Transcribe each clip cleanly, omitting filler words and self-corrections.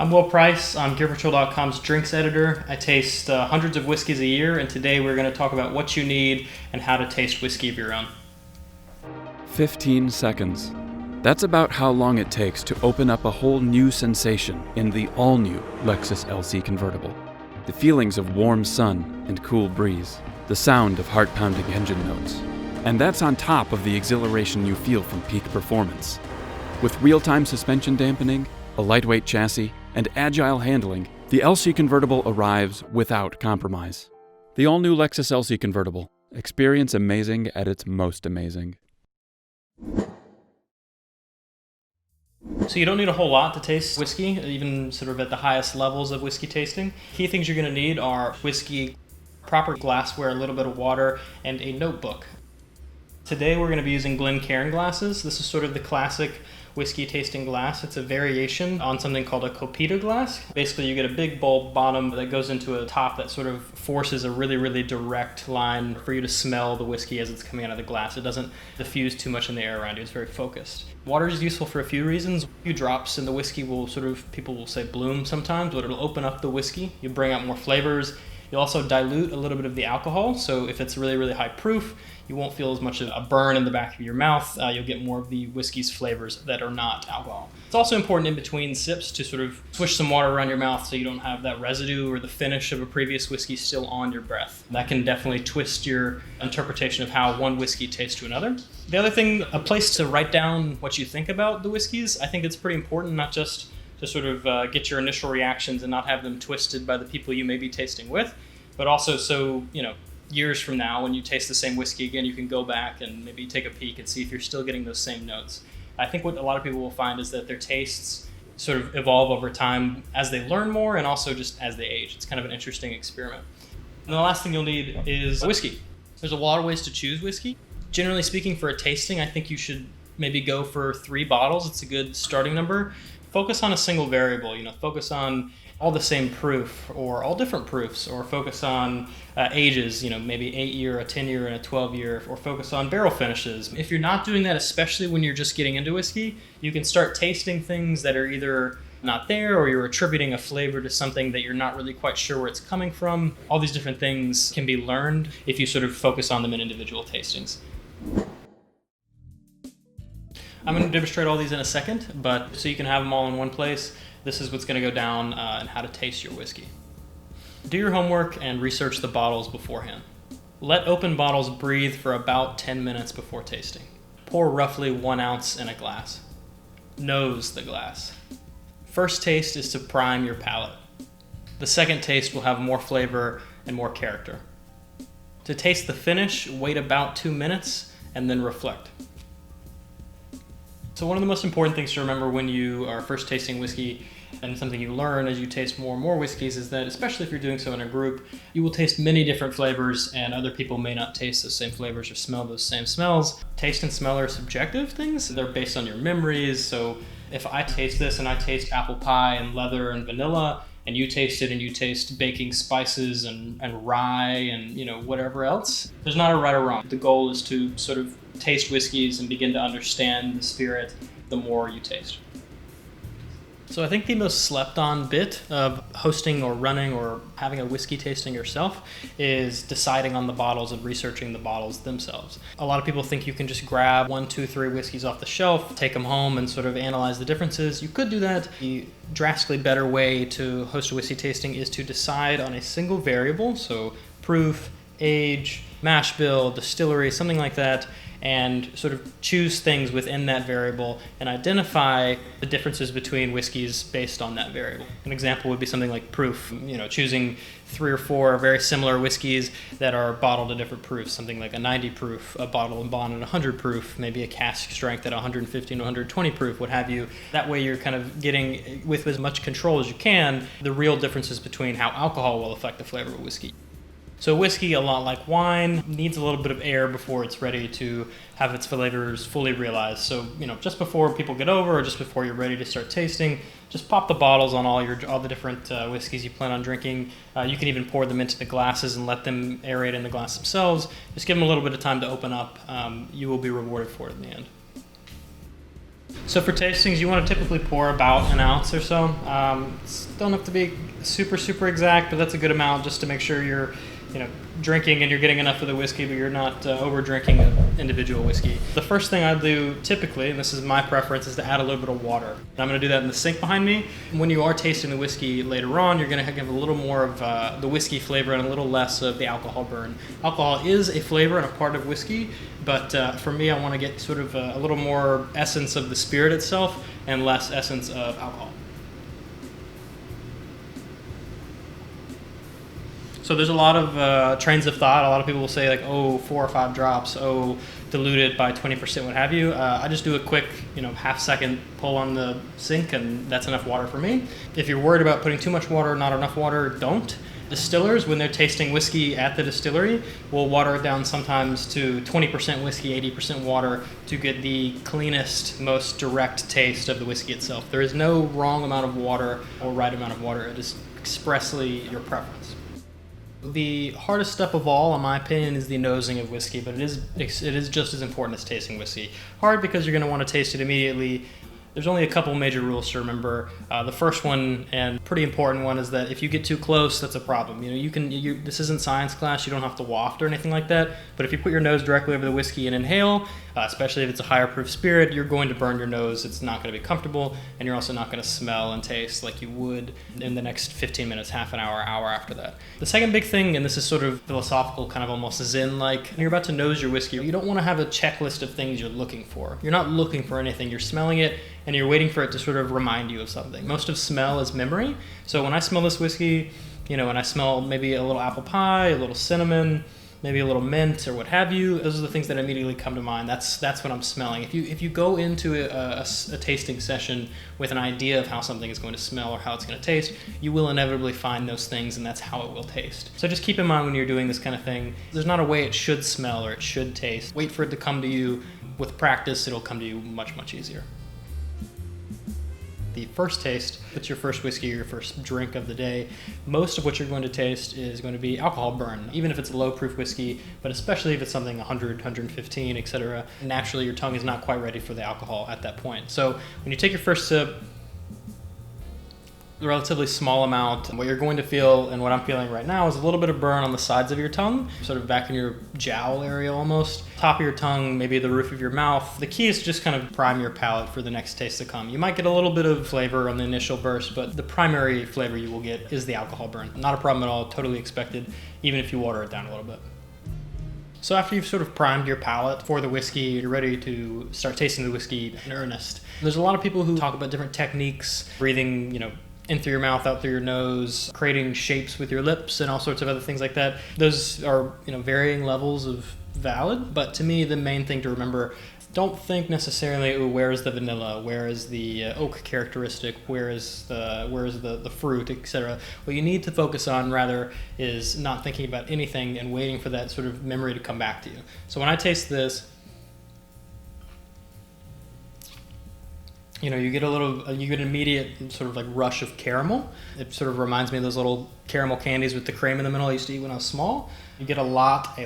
I'm Will Price. I'm GearPatrol.com's drinks editor. I taste hundreds of whiskeys a year, and today we're going to talk about what you need and how to taste whiskey of your own. 15 seconds. That's about how long it takes to open up a whole new sensation in the all-new Lexus LC convertible. The feelings of warm sun and cool breeze, the sound of heart-pounding engine notes. And that's on top of the exhilaration you feel from peak performance. With real-time suspension dampening, a lightweight chassis, and agile handling, the LC convertible arrives without compromise. The all-new Lexus LC convertible. Experience amazing at its most amazing. So you don't need a whole lot to taste whiskey, even sort of at the highest levels of whiskey tasting. Key things you're going to need are whiskey, proper glassware, a little bit of water, and a notebook. Today we're going to be using Glencairn glasses. This is sort of the classic whiskey tasting glass. It's a variation on something called a Copita glass. Basically you get a big bulb bottom that goes into a top that sort of forces a really direct line for you to smell the whiskey as it's coming out of the glass. It doesn't diffuse too much in the air around you. It's very focused. Water is useful for a few reasons. A few drops in the whiskey will people will say bloom sometimes, but it'll open up the whiskey. You bring out more flavors. You'll also dilute a little bit of the alcohol, so if it's really high proof, you won't feel as much of a burn in the back of your mouth. You'll get more of the whiskey's flavors that are not alcohol. It's also important in between sips to sort of swish some water around your mouth so you don't have that residue or the finish of a previous whiskey still on your breath. That can definitely twist your interpretation of how one whiskey tastes to another. The other thing, a place to write down what you think about the whiskeys. I think it's pretty important, not just to sort of get your initial reactions and not have them twisted by the people you may be tasting with, but also so, years from now when you taste the same whiskey again, you can go back and maybe take a peek and see if you're still getting those same notes. I think what a lot of people will find is that their tastes sort of evolve over time as they learn more and also just as they age. It's kind of an interesting experiment. And the last thing you'll need is whiskey. There's a lot of ways to choose whiskey. Generally speaking, for a tasting, I think you should maybe go for 3 bottles. It's a good starting number. Focus on a single variable, focus on all the same proof or all different proofs, or focus on ages, maybe 8-year, a 10-year, and a 12-year, or focus on barrel finishes. If you're not doing that, especially when you're just getting into whiskey, you can start tasting things that are either not there or you're attributing a flavor to something that you're not really quite sure where it's coming from. All these different things can be learned if you sort of focus on them in individual tastings. I'm going to demonstrate all these in a second, but so you can have them all in one place, this is what's going to go down and how to taste your whiskey. Do your homework and research the bottles beforehand. Let open bottles breathe for about 10 minutes before tasting. Pour roughly 1 ounce in a glass. Nose the glass. First taste is to prime your palate. The second taste will have more flavor and more character. To taste the finish, wait about 2 minutes and then reflect. So one of the most important things to remember when you are first tasting whiskey, and something you learn as you taste more and more whiskeys, is that especially if you're doing so in a group, you will taste many different flavors and other people may not taste those same flavors or smell those same smells. Taste and smell are subjective things. They're based on your memories. So if I taste this and I taste apple pie and leather and vanilla, and you taste it and you taste baking spices and rye and whatever else, there's not a right or wrong. The goal is to sort of taste whiskeys and begin to understand the spirit the more you taste. So I think the most slept on bit of hosting or running or having a whiskey tasting yourself is deciding on the bottles and researching the bottles themselves. A lot of people think you can just grab 1, 2, 3 whiskeys off the shelf, take them home and sort of analyze the differences. You could do that. The drastically better way to host a whiskey tasting is to decide on a single variable, so proof, age, mash bill, distillery, something like that, and sort of choose things within that variable and identify the differences between whiskeys based on that variable. An example would be something like proof, choosing 3 or 4 very similar whiskeys that are bottled at different proofs, something like a 90 proof, a bottle and bond at 100 proof, maybe a cask strength at 115 to 120 proof, what have you. That way you're kind of getting, with as much control as you can, the real differences between how alcohol will affect the flavor of whiskey. So whiskey, a lot like wine, needs a little bit of air before it's ready to have its flavors fully realized. So, just before people get over or just before you're ready to start tasting, just pop the bottles on all the different whiskeys you plan on drinking. You can even pour them into the glasses and let them aerate in the glass themselves. Just give them a little bit of time to open up. You will be rewarded for it in the end. So for tastings, you want to typically pour about an ounce or so. Don't have to be super exact, but that's a good amount just to make sure you're, drinking and you're getting enough of the whiskey, but you're not over drinking an individual whiskey. The first thing I do typically, and this is my preference, is to add a little bit of water. And I'm going to do that in the sink behind me. When you are tasting the whiskey later on, you're going to give a little more of the whiskey flavor and a little less of the alcohol burn. Alcohol is a flavor and a part of whiskey, but for me, I want to get sort of a little more essence of the spirit itself and less essence of alcohol. So there's a lot of trains of thought. A lot of people will say like, 4 or 5 drops, diluted by 20%, what have you. I just do a quick, half-second pull on the sink, and that's enough water for me. If you're worried about putting too much water, not enough water, don't. Distillers, when they're tasting whiskey at the distillery, will water it down sometimes to 20% whiskey, 80% water to get the cleanest, most direct taste of the whiskey itself. There is no wrong amount of water or right amount of water. It is expressly your preference. The hardest step of all, in my opinion, is the nosing of whiskey, but it is just as important as tasting whiskey. Hard because you're going to want to taste it immediately. There's only a couple major rules to remember. The first one, and pretty important one, is that if you get too close, that's a problem. This isn't science class, you don't have to waft or anything like that, but if you put your nose directly over the whiskey and inhale, especially if it's a higher proof spirit, you're going to burn your nose. It's not going to be comfortable, and you're also not going to smell and taste like you would in the next 15 minutes, half an hour after that. The second big thing, and this is sort of philosophical, kind of almost Zen-like, when you're about to nose your whiskey, you don't want to have a checklist of things you're looking for. You're not looking for anything, you're smelling it, and you're waiting for it to sort of remind you of something. Most of smell is memory. So when I smell this whiskey, and I smell maybe a little apple pie, a little cinnamon, maybe a little mint or what have you, those are the things that immediately come to mind. That's what I'm smelling. If you go into a tasting session with an idea of how something is going to smell or how it's going to taste, you will inevitably find those things, and that's how it will taste. So just keep in mind when you're doing this kind of thing, there's not a way it should smell or it should taste. Wait for it to come to you. With practice, it'll come to you much easier. The first taste, it's your first whiskey, your first drink of the day. Most of what you're going to taste is going to be alcohol burn, even if it's a low proof whiskey, but especially if it's something 100, 115, etc. Naturally, your tongue is not quite ready for the alcohol at that point. So when you take your first sip, a relatively small amount. What you're going to feel, and what I'm feeling right now, is a little bit of burn on the sides of your tongue, sort of back in your jowl area almost. Top of your tongue, maybe the roof of your mouth. The key is to just kind of prime your palate for the next taste to come. You might get a little bit of flavor on the initial burst, but the primary flavor you will get is the alcohol burn. Not a problem at all, totally expected, even if you water it down a little bit. So after you've sort of primed your palate for the whiskey, you're ready to start tasting the whiskey in earnest. There's a lot of people who talk about different techniques, breathing, in through your mouth, out through your nose, creating shapes with your lips, and all sorts of other things like that. Those are, varying levels of valid, but to me, the main thing to remember, don't think necessarily, where is the vanilla, where is the oak characteristic, where is the fruit, etc. What you need to focus on, rather, is not thinking about anything and waiting for that sort of memory to come back to you. So when I taste this, you get an immediate sort of like rush of caramel. It sort of reminds me of those little caramel candies with the cream in the middle I used to eat when I was small. You get a lot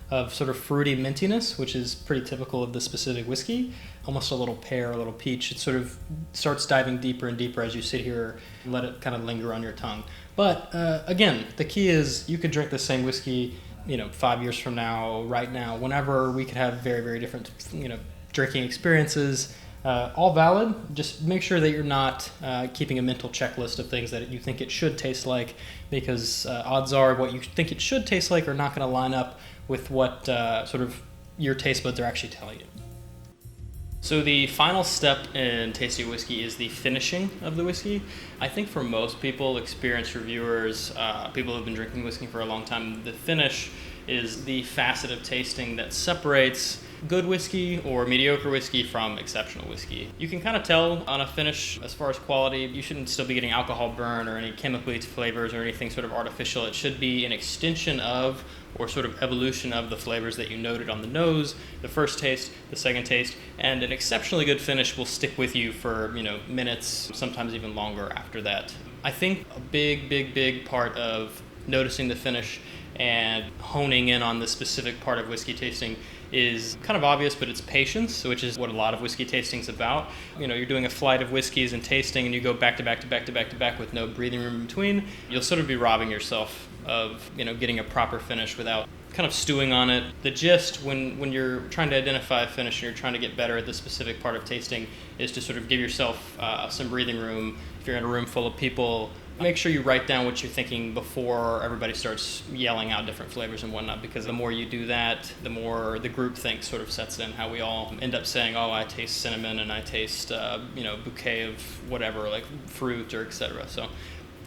of sort of fruity mintiness, which is pretty typical of this specific whiskey. Almost a little pear, a little peach. It sort of starts diving deeper and deeper as you sit here and let it kind of linger on your tongue. But again, the key is you could drink the same whiskey, 5 years from now, right now, whenever. We could have very, very different, drinking experiences. All valid. Just make sure that you're not keeping a mental checklist of things that you think it should taste like, because odds are what you think it should taste like are not going to line up with what sort of your taste buds are actually telling you. So the final step in tasting whiskey is the finishing of the whiskey. I think for most people, experienced reviewers, people who've been drinking whiskey for a long time, the finish is the facet of tasting that separates good whiskey or mediocre whiskey from exceptional whiskey. You can kind of tell on a finish as far as quality. You shouldn't still be getting alcohol burn or any chemically flavors or anything sort of artificial. It should be an extension of or sort of evolution of the flavors that you noted on the nose, the first taste, the second taste, and an exceptionally good finish will stick with you for, minutes, sometimes even longer after that. I think a big part of noticing the finish and honing in on the specific part of whiskey tasting is kind of obvious, but it's patience, which is what a lot of whiskey tasting is about. You're doing a flight of whiskeys and tasting, and you go back to back to back to back to back with no breathing room in between. You'll sort of be robbing yourself of, getting a proper finish without kind of stewing on it. The gist when you're trying to identify a finish and you're trying to get better at the specific part of tasting is to sort of give yourself some breathing room. If you're in a room full of people, make sure you write down what you're thinking before everybody starts yelling out different flavors and whatnot, because the more you do that, the more the groupthink sort of sets in, how we all end up saying, oh, I taste cinnamon and I taste, bouquet of whatever, like fruit or etc. So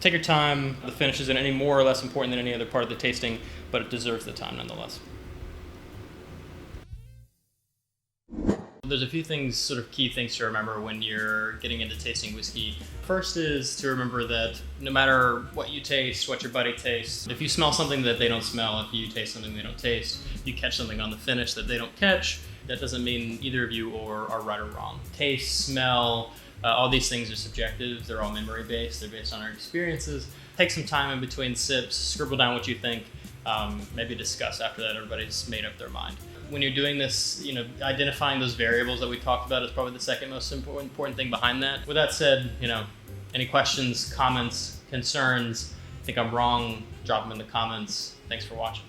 take your time. The finish isn't any more or less important than any other part of the tasting, but it deserves the time nonetheless. There's a few things, sort of key things to remember when you're getting into tasting whiskey. First is to remember that no matter what you taste, what your buddy tastes, if you smell something that they don't smell, if you taste something they don't taste, if you catch something on the finish that they don't catch, that doesn't mean either of you are right or wrong. Taste, smell, all these things are subjective. They're all memory-based. They're based on our experiences. Take some time in between sips, scribble down what you think, maybe discuss after that everybody's made up their mind. When you're doing this, identifying those variables that we talked about is probably the second most important thing behind that. With that said, any questions, comments, concerns, think I'm wrong, drop them in the comments. Thanks for watching.